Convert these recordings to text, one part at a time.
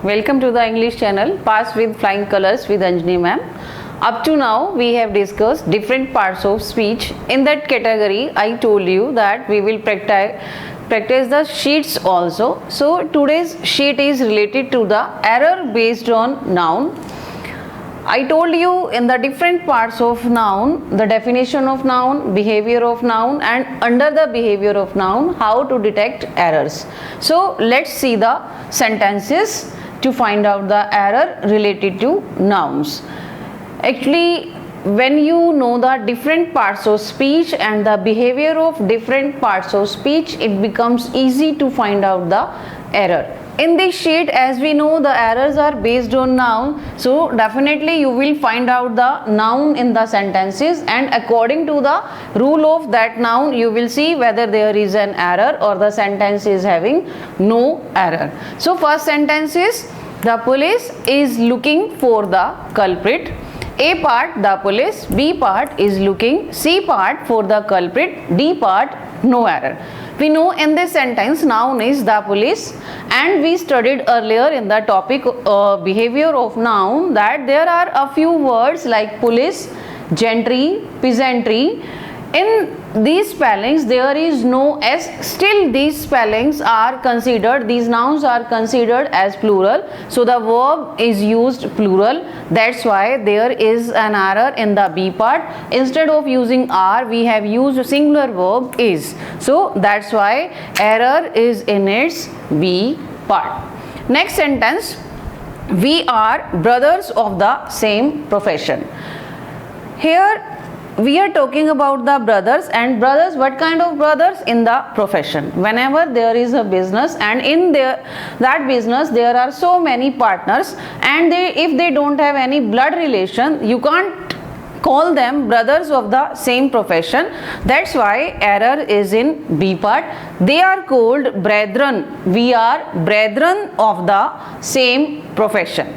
Welcome to the English channel Pass with Flying Colors with Anjani ma'am. Up to now we have discussed different parts of speech. In that category I told you that we will practice the sheets also. So today's sheet is related to the error based on noun. I told you in the different parts of noun, the definition of noun, behavior of noun, and under the behavior of noun, how to detect errors. So let's see the sentences to find out the error related to nouns. Actually, when you know the different parts of speech and the behavior of different parts of speech, it becomes easy to find out the error. In this sheet, as we know, the errors are based on noun, so definitely you will find out the noun in the sentences, and according to the rule of that noun you will see whether there is an error or the sentence is having no error. So first sentence is, the police is looking for the culprit. A part, the police. B part is looking. C part, for the culprit. D part, no error. We know in this sentence noun is the police, and we studied earlier in the topic behavior of noun that there are a few words like police, gentry, peasantry. In these spellings there is no S, still these spellings are considered, these nouns are considered as plural, so the verb is used plural. That's why there is an error in the B part. Instead of using are, we have used singular verb is, so that's why error is in its B part. Next sentence, we are brothers of the same profession. Here we are talking about the brothers, and brothers, what kind of brothers? In the profession. Whenever there is a business and in that business there are so many partners, and if they don't have any blood relation, you can't call them brothers of the same profession. That's why error is in B part. They are called brethren. We are brethren of the same profession.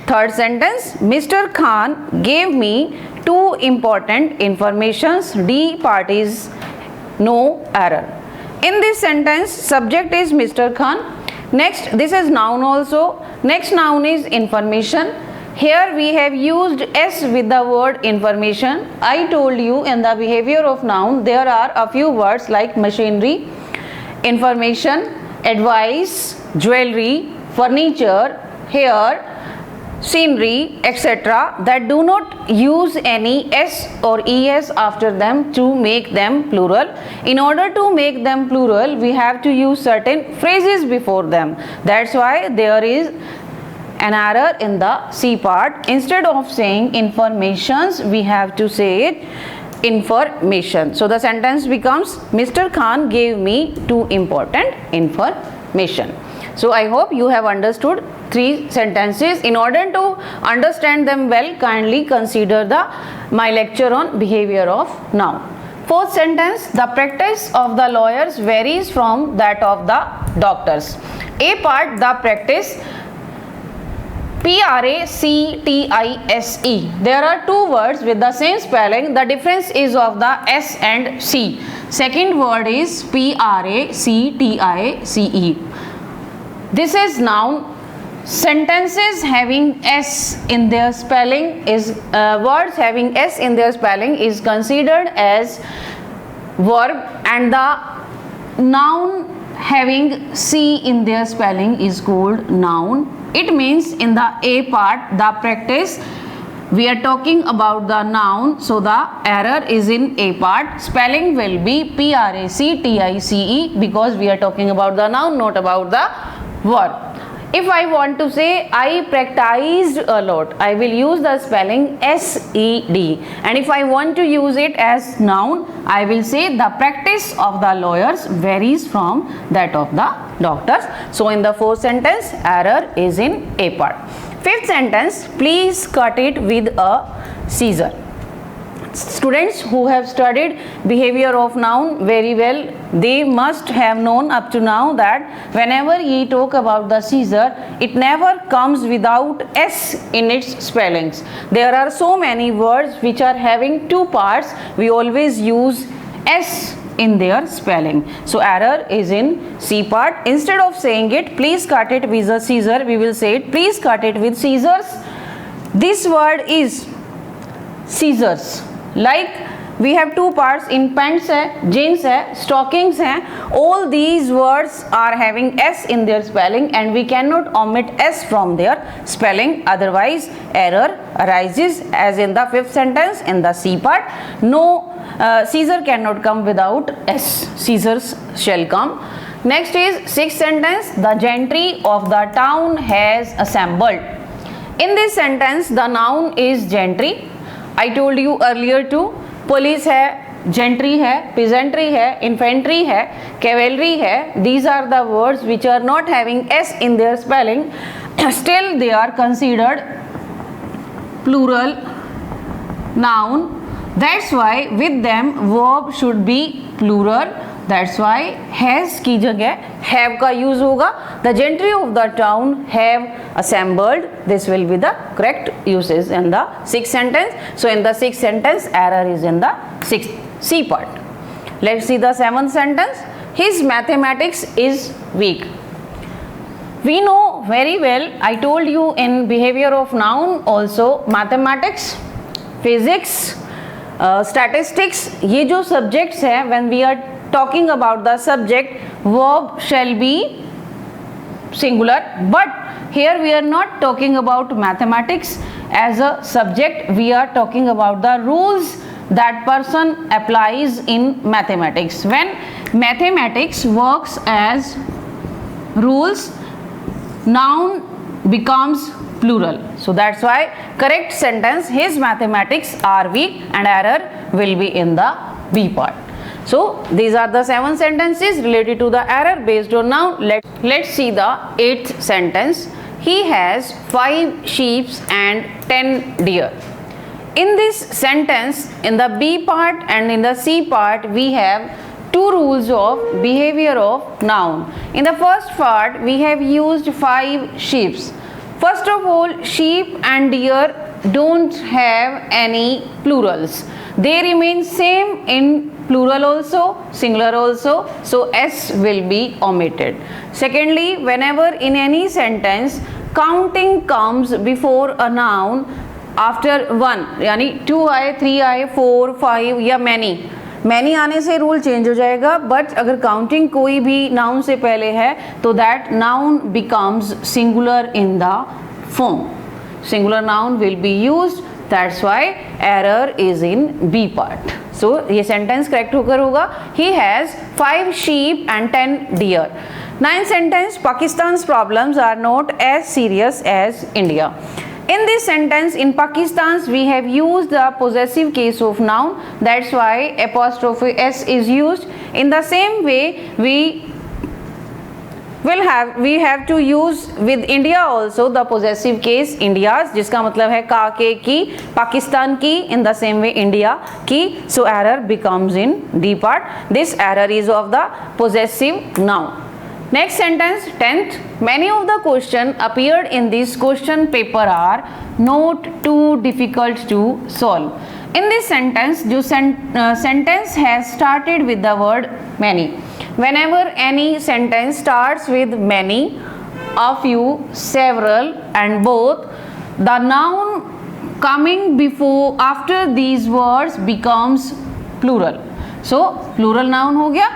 Third sentence, Mr. Khan gave me two important informations. D part is no error. In this sentence, subject is Mr. Khan. Next, this is noun also. Next noun is information. Here we have used S with the word information. I told you in the behavior of noun there are a few words like machinery, information, advice, jewelry, furniture, hair, scenery, etc. that do not use any S or ES after them to make them plural. In order to make them plural, we have to use certain phrases before them. That's why there is an error in the C part. Instead of saying informations, we have to say it information. So the sentence becomes, Mr. Khan gave me two important information. So I hope you have understood three sentences. In order to understand them well, kindly consider my lecture on behavior of noun. Fourth sentence, the practice of the lawyers varies from that of the doctors. A part, the practice, P-R-A-C-T-I-S-E. There are two words with the same spelling. The difference is of the S and C. Second word is P-R-A-C-T-I-C-E. This is noun. Sentences having S in their spelling is words having S in their spelling is considered as verb, and the noun having C in their spelling is called noun. It means in the A part, the practice, we are talking about the noun, so the error is in A part. Spelling will be P-R-A-C-T-I-C-E because we are talking about the noun, not about the verb. If I want to say I practiced a lot, I will use the spelling S-E-D, and if I want to use it as noun, I will say the practice of the lawyers varies from that of the doctors. So in the fourth sentence, error is in A part. Fifth sentence, please cut it with a scissor. Students who have studied behavior of noun very well, they must have known up to now that whenever ye talk about the scissor, it never comes without S in its spellings. There are so many words which are having two parts. We always use S in their spelling. So error is in C part. Instead of saying it, please cut it with a scissor, we will say it, please cut it with scissors. This word is scissors. Like we have two parts in pants है, jeans है, stockings है. All these words are having S in their spelling and we cannot omit S from their spelling, otherwise error arises. As in the fifth sentence in the C part, no Caesar cannot come without S, Caesars shall come. Next is sixth sentence, the gentry of the town has assembled. In this sentence the noun is gentry. I told you earlier too, police है, gentry है, peasantry है, infantry है, cavalry है. These are the words which are not having S in their spelling, still they are considered plural noun. That's why with them verb should be plural. That's why has की जगह have का use होगा. The gentry of the town have assembled. This will be the correct uses in the sixth sentence. So in the sixth sentence error is in the sixth C part. Let's see the seventh sentence. His mathematics is weak. We know very well, I told you in behavior of noun also, mathematics, physics, statistics, ये जो subjects है, when we are talking about the subject, verb shall be singular, but here we are not talking about mathematics as a subject. We are talking about the rules that person applies in mathematics. When mathematics works as rules, noun becomes plural. So that's why correct sentence, his mathematics are weak, and error will be in the B part. So these are the 7 sentences related to the error based on noun. Let's see the 8th sentence. He has 5 sheep and 10 deer. In this sentence, in the B part and in the C part, we have 2 rules of behavior of noun. In the first part, we have used 5 sheep. First of all, sheep and deer don't have any plurals. They remain same in plural also, singular also, so S will be omitted. Secondly, whenever in any sentence counting comes before a noun after 1, यानी 2 आए, 3 आए, 4, 5 या many आने से rule change हो जाएगा. But अगर counting कोई भी नाउन से पहले है तो that noun becomes singular in the form. Singular noun will be used. That's why error is in B part. So ये सेंटेंस करेक्ट होकर होगा, he has 5 sheep and 10 deer. 9th sentence, Pakistan's problems are not as serious as India. In this sentence, in Pakistan, we have used the possessive case of noun. That's why apostrophe S is used. In the same way, we have to use with India also the possessive case India's, जिसका मतलब है का, के, की, पाकिस्तान की. In the same way, India की. So error becomes in D part. This error is of the possessive noun. Next sentence, 10th. Many of the questions appeared in this question paper are not too difficult to solve. In this sentence, जो sentence has started with the word many. Whenever any sentence starts with many, a few, several and both, the noun coming before after these words becomes plural. So plural noun हो गया.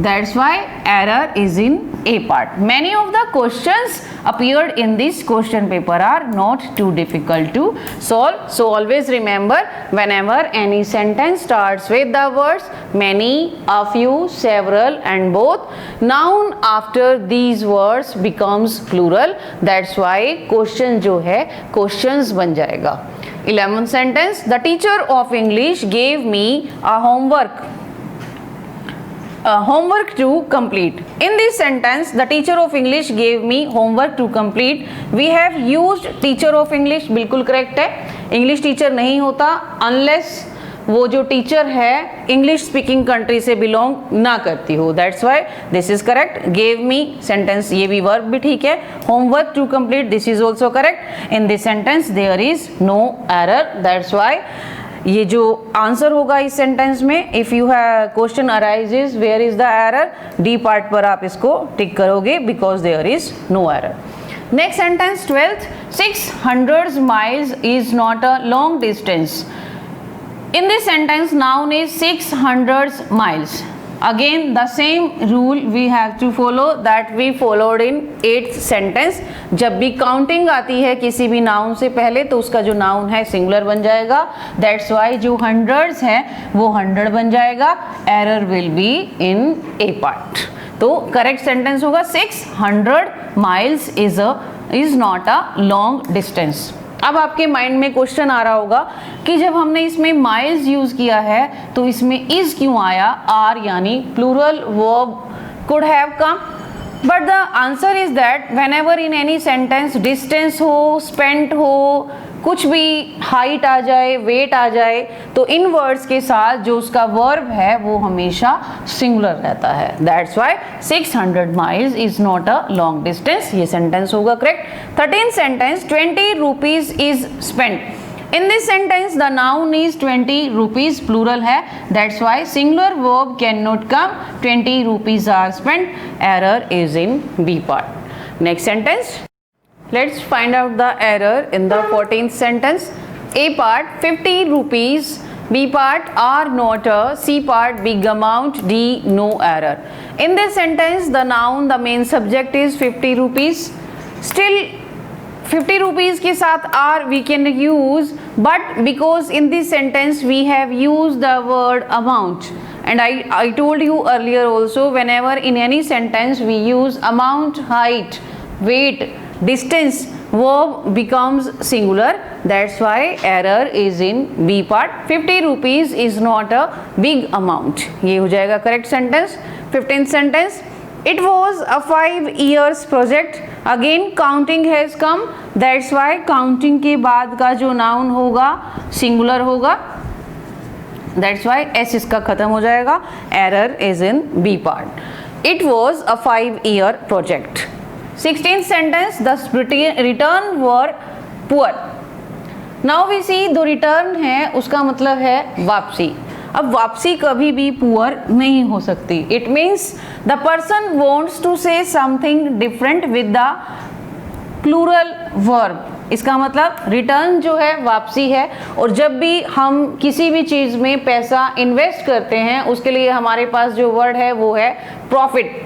That's why error is in A part. Many of the questions appeared in this question paper are not too difficult to solve. So always remember, whenever any sentence starts with the words many, a few, several and both, noun after these words becomes plural. That's why question जो है questions बन जाएगा. 11th sentence, the teacher of English gave me a homework to complete. In this sentence, the teacher of English gave me homework to complete. We have used teacher of English, बिल्कुल correct है. English teacher नहीं होता unless वो जो teacher है English speaking country से belong ना करती हो. That's why this is correct. Gave me sentence, ये भी वर्ब भी ठीक है. Homework to complete, this is also correct. In this sentence there is no error. That's why ये जो आंसर होगा इस सेंटेंस में, if you have question arises where is the error, D part पर आप इसको टिक करोगे because there is no error. Next sentence 12th, 600 miles is not a long distance. In this sentence noun is 600 miles. Again the same rule we have to follow that we followed in 8th sentence. जब भी counting आती है किसी भी noun से पहले तो उसका जो नाउन है सिंगुलर बन जाएगा, दैट्स वाई जो हंड्रेड्स है वो 100 बन जाएगा, error will be in A part. तो करेक्ट सेंटेंस होगा 600 miles is not a long distance। अब आपके माइंड में क्वेश्चन आ रहा होगा कि जब हमने इसमें माइल्स यूज किया है तो इसमें इज क्यों आया, आर यानी plural verb could have come, but the answer is that whenever in any sentence distance हो, स्पेंट हो, कुछ भी हाइट आ जाए, वेट आ जाए, तो इन वर्ड्स के साथ जो उसका वर्ब है वो हमेशा सिंगुलर रहता है, that's why 600 miles is not a long distance. ये सेंटेंस होगा correct. 13th sentence 20 rupees is spent. In this sentence the noun is 20 rupees, plural है, that's why singular verb can not come, 20 rupees are spent, error is in B part. Next sentence, let's find out the error in the 14th sentence. A part 50 rupees, B part are not a, C part big amount, D no error. In this sentence the noun, the main subject is 50 rupees. Still 50 rupees के साथ are we can use, but because in this sentence we have used the word amount, and I told you earlier also whenever in any sentence we use amount, height, weight, distance, verb becomes singular, that's why error is in B part। 50 rupees is not a big amount, ये हो जाएगा correct sentence. 15th sentence, it was a 5 years project, again counting has come, that's why counting के बाद का जो noun होगा singular होगा, that's why s इसका खत्म हो जाएगा, error is in B part। it was a 5-year project। 16th sentence, the return were poor। now we see दो रिटर्न है उसका मतलब है वापसी। अब वापसी कभी भी पुअर नहीं हो सकती, it means the person wants to say something different with the plural verb. इसका मतलब रिटर्न जो है वापसी है, और जब भी हम किसी भी चीज़ में पैसा इन्वेस्ट करते हैं उसके लिए हमारे पास जो वर्ड है वो है प्रॉफिट।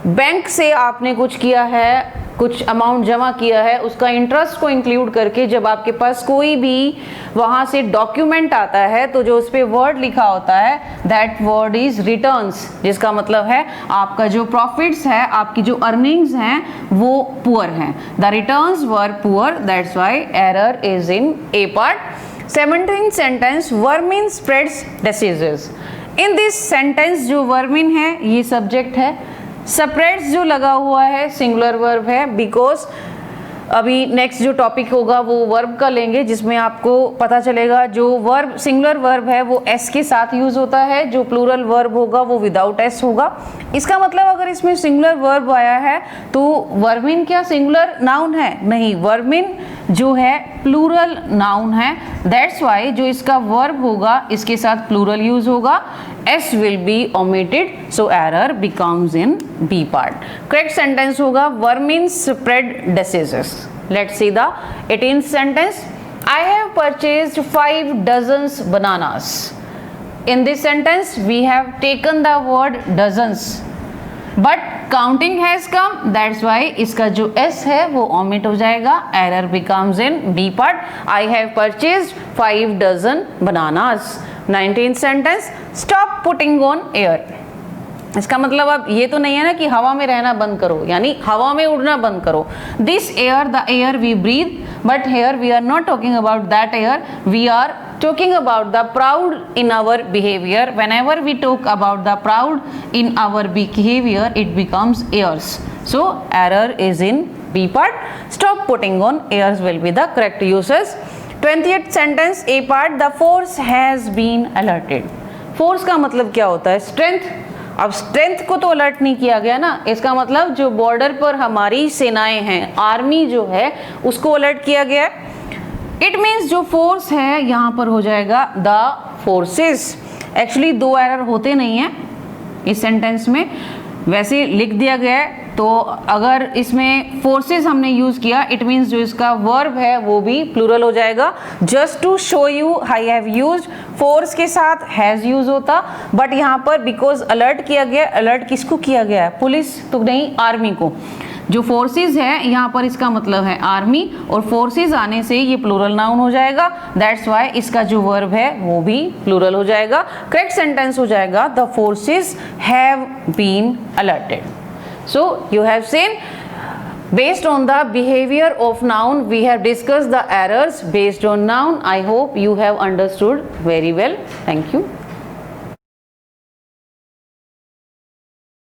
बैंक से आपने कुछ किया है, कुछ अमाउंट जमा किया है, उसका इंटरेस्ट को इंक्लूड करके जब आपके पास कोई भी वहाँ से डॉक्यूमेंट आता है तो जो उस पर वर्ड लिखा होता है दैट वर्ड इज रिटर्न्स, जिसका मतलब है आपका जो प्रॉफिट्स है, आपकी जो अर्निंग्स हैं वो पुअर हैं। The returns were poor, that's why error is in A part. 17th sentence, vermin spreads diseases. In this sentence जो वर्मिन है ये सब्जेक्ट है, स्प्रेड्स जो लगा हुआ है सिंगुलर वर्ब है, बिकॉज अभी नेक्स्ट जो टॉपिक होगा वो वर्ब का लेंगे जिसमें आपको पता चलेगा जो वर्ब सिंगुलर वर्ब है वो एस के साथ यूज होता है, जो प्लूरल वर्ब होगा वो विदाउट एस होगा। इसका मतलब अगर इसमें सिंगुलर वर्ब आया है तो वर्मिन क्या सिंगुलर नाउन है? नहीं, वर्मिन जो है प्लूरल नाउन है, दैट्स वाई जो इसका वर्ब होगा इसके साथ प्लूरल यूज होगा, S will be omitted, so error becomes in B part. Correct sentence होगा vermin spread diseases. Let's see the 18th sentence. I have purchased 5 dozens bananas. In this sentence, we have taken the word dozens, but counting has come. That's why इसका जो s है वो omit हो जाएगा. Error becomes in B part. I have purchased 5 dozen bananas. 19th sentence. Stop putting on air. इसका मतलब अब ये तो नहीं है ना कि हवा में रहना बंद करो, यानी हवा में उड़ना बंद करो। This air, the air we breathe, but here we are not talking about that air, we are talking about the proud in our behavior. Whenever we talk about the proud in our behavior, it becomes airs. So error is in B part. Stop putting on airs will be the correct uses. 20th sentence A part, the force has been alerted. Force का मतलब क्या होता है? Strength. अब strength को तो alert नहीं किया गया ना, इसका मतलब जो बॉर्डर पर हमारी सेनाएं हैं, आर्मी जो है उसको अलर्ट किया गया है। इट मीन्स जो फोर्स है यहाँ पर हो जाएगा द फोर्सेस। एक्चुअली 2 एरर होते नहीं हैं इस सेंटेंस में, वैसे लिख दिया गया है। तो अगर इसमें फोर्सेस हमने यूज किया, इट मीन्स जो इसका वर्ब है वो भी प्लूरल हो जाएगा। Just to show you I have used, force के साथ हैज यूज होता, बट यहाँ पर बिकॉज अलर्ट किया गया, अलर्ट किसको किया गया है? पुलिस तो नहीं, आर्मी को। जो फोर्सेस है यहाँ पर इसका मतलब है आर्मी, और फोर्सेस आने से ये प्लूरल नाउन हो जाएगा। दैट्स वाई इसका जो वर्ब है वो भी प्लूरल हो जाएगा। करेक्ट सेंटेंस हो जाएगा the forces have been alerted. So you have seen, based on the behavior of noun, we have discussed the errors based on noun. I hope you have understood very well. Thank you.